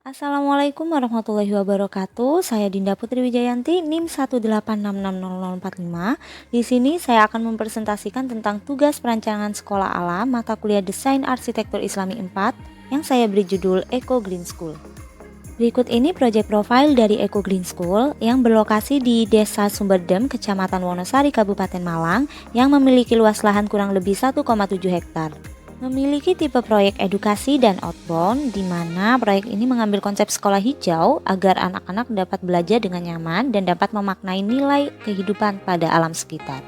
Assalamualaikum warahmatullahi wabarakatuh. Saya Dinda Putri Wijayanti, NIM 1866045. Di sini saya akan mempresentasikan tentang tugas perancangan sekolah alam mata kuliah Desain Arsitektur Islami 4 yang saya beri judul Eco Green School. Berikut ini proyek profil dari Eco Green School yang berlokasi di Desa Sumberdem, Kecamatan Wonosari, Kabupaten Malang yang memiliki luas lahan kurang lebih 1,7 hektar. Memiliki tipe proyek edukasi dan outbound, di mana proyek ini mengambil konsep sekolah hijau agar anak-anak dapat belajar dengan nyaman dan dapat memaknai nilai kehidupan pada alam sekitar.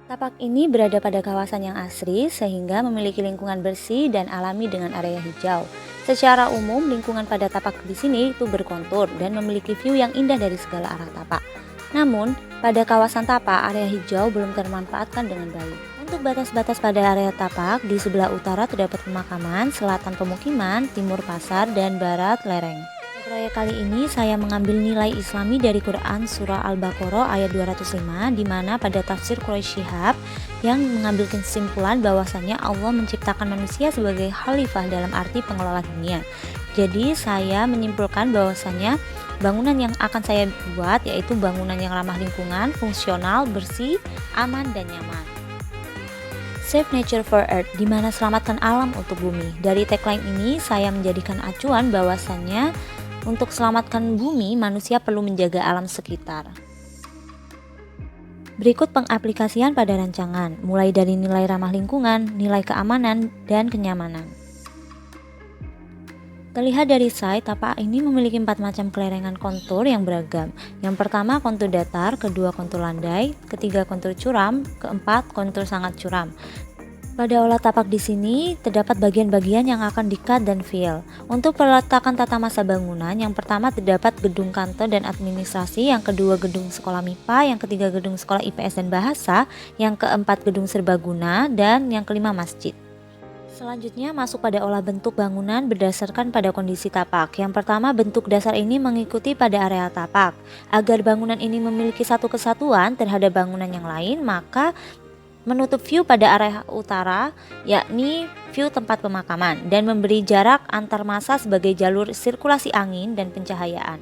Tapak ini berada pada kawasan yang asri sehingga memiliki lingkungan bersih dan alami dengan area hijau. Secara umum, lingkungan pada tapak di sini itu berkontur dan memiliki view yang indah dari segala arah tapak. Namun, pada kawasan tapak, area hijau belum termanfaatkan dengan baik. Untuk batas-batas pada area tapak, di sebelah utara terdapat pemakaman, selatan pemukiman, timur pasar, dan barat lereng. Proyek kali ini saya mengambil nilai Islami dari Quran Surah Al-Baqarah ayat 205, di mana pada tafsir Quraisy Shihab yang mengambil kesimpulan bahwasanya Allah menciptakan manusia sebagai khalifah dalam arti pengelola dunia. Jadi saya menyimpulkan bahwasanya bangunan yang akan saya buat yaitu bangunan yang ramah lingkungan, fungsional, bersih, aman, dan nyaman. Save Nature for Earth, di mana selamatkan alam untuk bumi. Dari tagline ini saya menjadikan acuan bahwasannya untuk selamatkan bumi, manusia perlu menjaga alam sekitar. Berikut pengaplikasian pada rancangan, mulai dari nilai ramah lingkungan, nilai keamanan, dan kenyamanan. Terlihat dari site, tapak ini memiliki 4 macam kelerengan kontur yang beragam. Yang pertama kontur datar, kedua kontur landai, ketiga kontur curam, keempat kontur sangat curam. Pada olah tapak di sini terdapat bagian-bagian yang akan di-cut dan fill. Untuk peletakan tata masa bangunan, yang pertama terdapat gedung kantor dan administrasi, yang kedua gedung sekolah MIPA, yang ketiga gedung sekolah IPS dan bahasa, yang keempat gedung serbaguna, dan yang kelima masjid. Selanjutnya masuk pada olah bentuk bangunan berdasarkan pada kondisi tapak. Yang pertama, bentuk dasar ini mengikuti pada area tapak. Agar bangunan ini memiliki satu kesatuan terhadap bangunan yang lain, maka menutup view pada area utara, yakni view tempat pemakaman, dan memberi jarak antar massa sebagai jalur sirkulasi angin dan pencahayaan.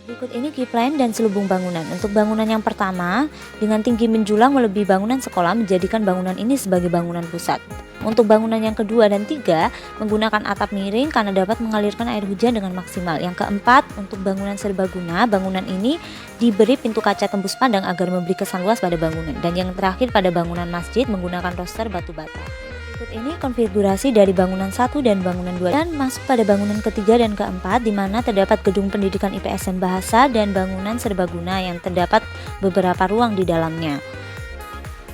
Berikut ini key plan dan selubung bangunan. Untuk bangunan yang pertama, dengan tinggi menjulang melebihi bangunan sekolah, menjadikan bangunan ini sebagai bangunan pusat. Untuk bangunan yang kedua dan tiga, menggunakan atap miring karena dapat mengalirkan air hujan dengan maksimal. Yang keempat, untuk bangunan serbaguna, bangunan ini diberi pintu kaca tembus pandang agar memberi kesan luas pada bangunan. Dan yang terakhir pada bangunan masjid, menggunakan roster batu bata. Berikut ini konfigurasi dari bangunan 1 dan bangunan 2 dan masuk pada bangunan ketiga dan keempat, di mana terdapat gedung pendidikan IPS dan bahasa dan bangunan serbaguna yang terdapat beberapa ruang di dalamnya.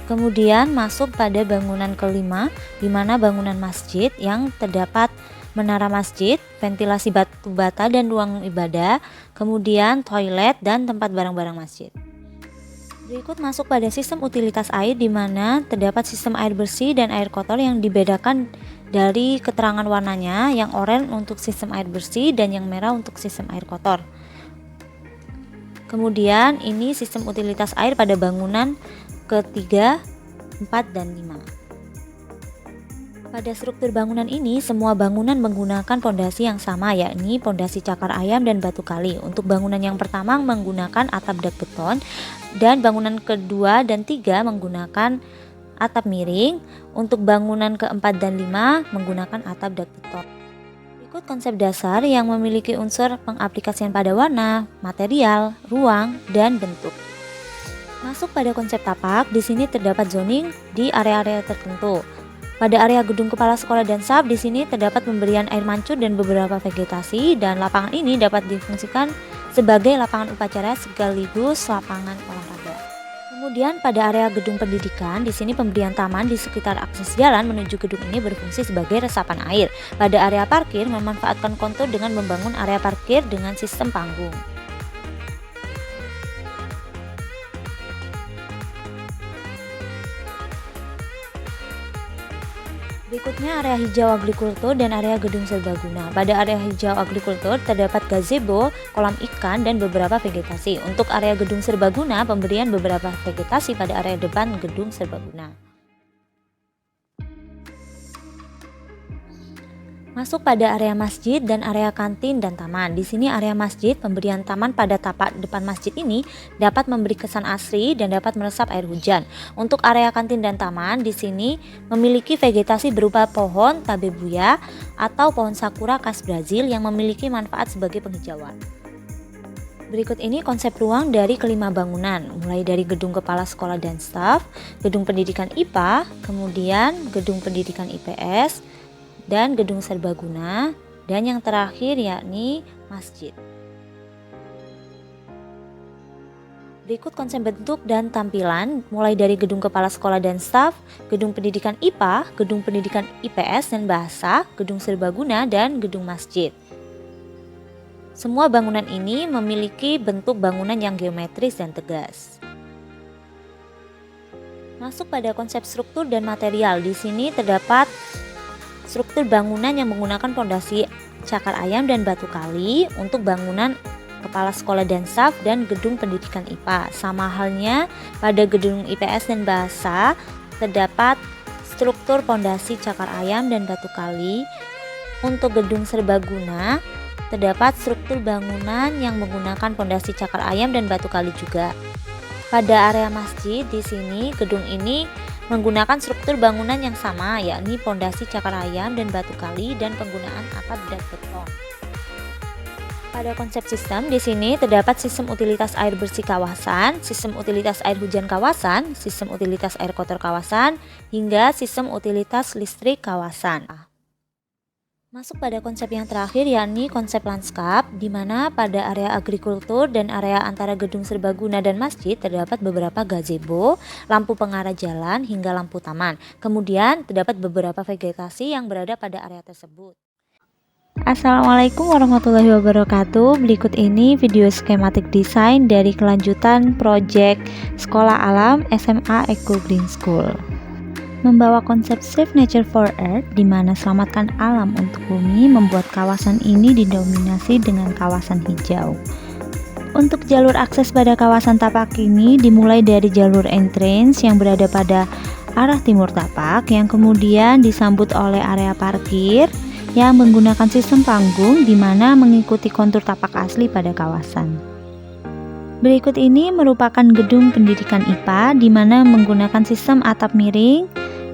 Kemudian masuk pada bangunan kelima, di mana bangunan masjid yang terdapat menara masjid, ventilasi batu bata dan ruang ibadah, kemudian toilet dan tempat barang-barang masjid. Berikut masuk pada sistem utilitas air, di mana terdapat sistem air bersih dan air kotor yang dibedakan dari keterangan warnanya, yang oranye untuk sistem air bersih dan yang merah untuk sistem air kotor. Kemudian ini sistem utilitas air pada bangunan ketiga, 4, dan 5. Pada struktur bangunan ini, semua bangunan menggunakan pondasi yang sama, yakni pondasi cakar ayam dan batu kali. Untuk bangunan yang pertama menggunakan atap dak beton, dan bangunan kedua dan tiga menggunakan atap miring. Untuk bangunan keempat dan 5 menggunakan atap dak beton. Berikut konsep dasar yang memiliki unsur pengaplikasian pada warna, material, ruang, dan bentuk. Masuk pada konsep tapak, di sini terdapat zoning di area-area tertentu. Pada area gedung kepala sekolah dan SAP, di sini terdapat pemberian air mancur dan beberapa vegetasi, dan lapangan ini dapat difungsikan sebagai lapangan upacara sekaligus lapangan olahraga. Kemudian pada area gedung pendidikan, di sini pemberian taman di sekitar akses jalan menuju gedung ini berfungsi sebagai resapan air. Pada area parkir, memanfaatkan kontur dengan membangun area parkir dengan sistem panggung. Berikutnya area hijau agrikultur dan area gedung serbaguna. Pada area hijau agrikultur terdapat gazebo, kolam ikan, dan beberapa vegetasi. Untuk area gedung serbaguna, pemberian beberapa vegetasi pada area depan gedung serbaguna. Masuk pada area masjid dan area kantin dan taman. Di sini area masjid, pemberian taman pada tapak depan masjid ini dapat memberi kesan asri dan dapat meresap air hujan. Untuk area kantin dan taman, di sini memiliki vegetasi berupa pohon tabebuya atau pohon sakura khas Brazil yang memiliki manfaat sebagai penghijauan. Berikut ini konsep ruang dari kelima bangunan, mulai dari gedung kepala sekolah dan staf, gedung pendidikan IPA, kemudian gedung pendidikan IPS, dan gedung serbaguna, dan yang terakhir yakni masjid. Berikut konsep bentuk dan tampilan mulai dari gedung kepala sekolah dan staf, gedung pendidikan IPA, gedung pendidikan IPS dan bahasa, gedung serbaguna, dan gedung masjid. Semua bangunan ini memiliki bentuk bangunan yang geometris dan tegas. Masuk pada konsep struktur dan material. Di sini terdapat struktur bangunan yang menggunakan pondasi cakar ayam dan batu kali untuk bangunan kepala sekolah dan staf dan gedung pendidikan IPA. Sama halnya pada gedung IPS dan bahasa terdapat struktur pondasi cakar ayam dan batu kali. Untuk gedung serbaguna terdapat struktur bangunan yang menggunakan pondasi cakar ayam dan batu kali juga. Pada area masjid di sini gedung ini menggunakan struktur bangunan yang sama, yakni pondasi cakar ayam dan batu kali dan penggunaan atap dan beton. Pada konsep sistem di sini terdapat sistem utilitas air bersih kawasan, sistem utilitas air hujan kawasan, sistem utilitas air kotor kawasan, hingga sistem utilitas listrik kawasan. Masuk pada konsep yang terakhir yakni konsep lanskap, di mana pada area agrikultur dan area antara gedung serbaguna dan masjid terdapat beberapa gazebo, lampu pengarah jalan hingga lampu taman. Kemudian terdapat beberapa vegetasi yang berada pada area tersebut. Assalamualaikum warahmatullahi wabarakatuh. Berikut ini video skematik desain dari kelanjutan proyek Sekolah Alam SMA Eco Green School. Membawa konsep Save Nature for Earth, di mana selamatkan alam untuk bumi, membuat kawasan ini didominasi dengan kawasan hijau. Untuk jalur akses pada kawasan tapak ini dimulai dari jalur entrance yang berada pada arah timur tapak, yang kemudian disambut oleh area parkir yang menggunakan sistem panggung, di mana mengikuti kontur tapak asli pada kawasan. Berikut ini merupakan gedung pendidikan IPA, di mana menggunakan sistem atap miring,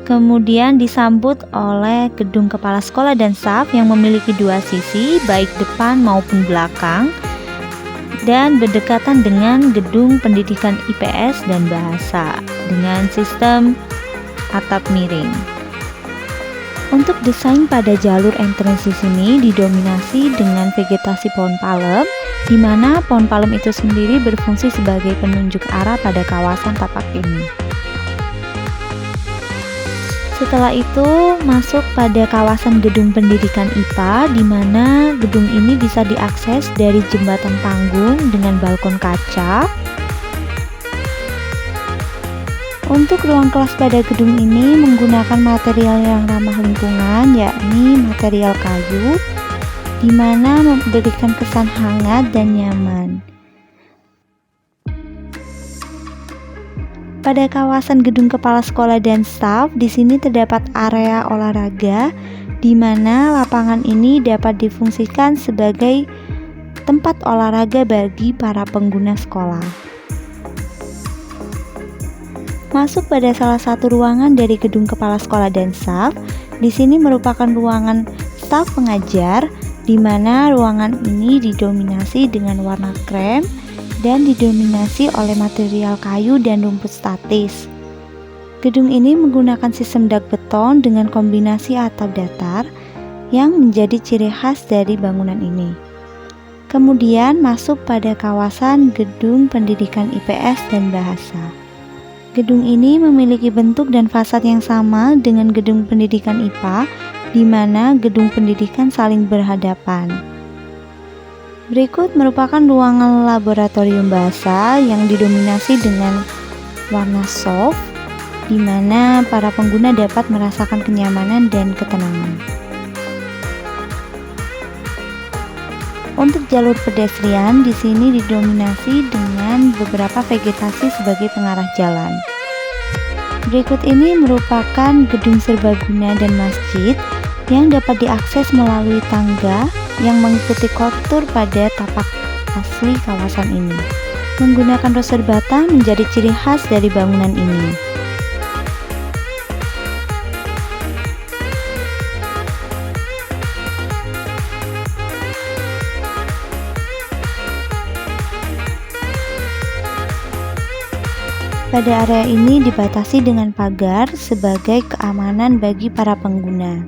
kemudian disambut oleh gedung kepala sekolah dan staf yang memiliki dua sisi, baik depan maupun belakang, dan berdekatan dengan gedung pendidikan IPS dan bahasa dengan sistem atap miring. Untuk desain pada jalur entrance di sini didominasi dengan vegetasi pohon palem, di mana pohon palem itu sendiri berfungsi sebagai penunjuk arah pada kawasan tapak ini. Setelah itu masuk pada kawasan gedung pendidikan IPA, di mana gedung ini bisa diakses dari jembatan panggung dengan balkon kaca. Untuk ruang kelas pada gedung ini menggunakan material yang ramah lingkungan, yakni material kayu, di mana memberikan kesan hangat dan nyaman. Pada kawasan gedung kepala sekolah dan staf, di sini terdapat area olahraga, di mana lapangan ini dapat difungsikan sebagai tempat olahraga bagi para pengguna sekolah. Masuk pada salah satu ruangan dari gedung kepala sekolah dan staf, di sini merupakan ruangan staf pengajar, di mana ruangan ini didominasi dengan warna krem dan didominasi oleh material kayu dan rumput statis. Gedung ini menggunakan sistem dak beton dengan kombinasi atap datar yang menjadi ciri khas dari bangunan ini. Kemudian masuk pada kawasan gedung pendidikan IPS dan bahasa. Gedung ini memiliki bentuk dan fasad yang sama dengan gedung pendidikan IPA, di mana gedung pendidikan saling berhadapan. Berikut merupakan ruangan laboratorium bahasa yang didominasi dengan warna soft, di mana para pengguna dapat merasakan kenyamanan dan ketenangan. Untuk jalur pedestrian di sini didominasi dengan beberapa vegetasi sebagai pengarah jalan. Berikut ini merupakan gedung serbaguna dan masjid, yang dapat diakses melalui tangga yang mengikuti kontur pada tapak asli kawasan ini. Menggunakan roster bata menjadi ciri khas dari bangunan ini. Pada area ini dibatasi dengan pagar sebagai keamanan bagi para pengguna.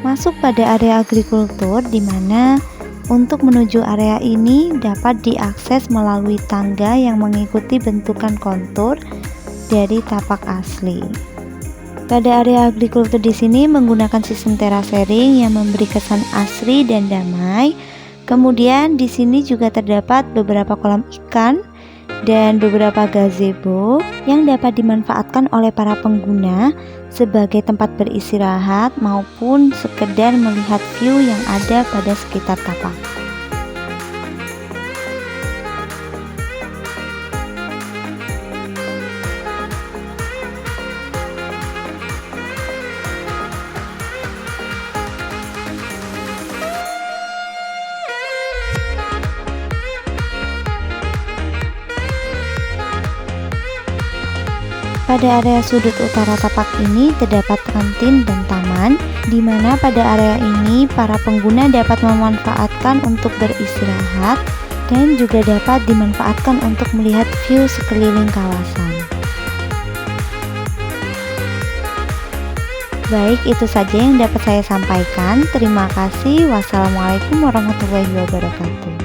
Masuk pada area agrikultur, di mana untuk menuju area ini dapat diakses melalui tangga yang mengikuti bentukan kontur dari tapak asli. Pada area agrikultur di sini menggunakan sistem terasering yang memberi kesan asri dan damai. Kemudian di sini juga terdapat beberapa kolam ikan dan beberapa gazebo yang dapat dimanfaatkan oleh para pengguna sebagai tempat beristirahat maupun sekedar melihat view yang ada pada sekitar tapak. Pada area sudut utara tapak ini terdapat kantin dan taman, di mana pada area ini para pengguna dapat memanfaatkan untuk beristirahat dan juga dapat dimanfaatkan untuk melihat view sekeliling kawasan. Baik, itu saja yang dapat saya sampaikan. Terima kasih. Wassalamualaikum warahmatullahi wabarakatuh.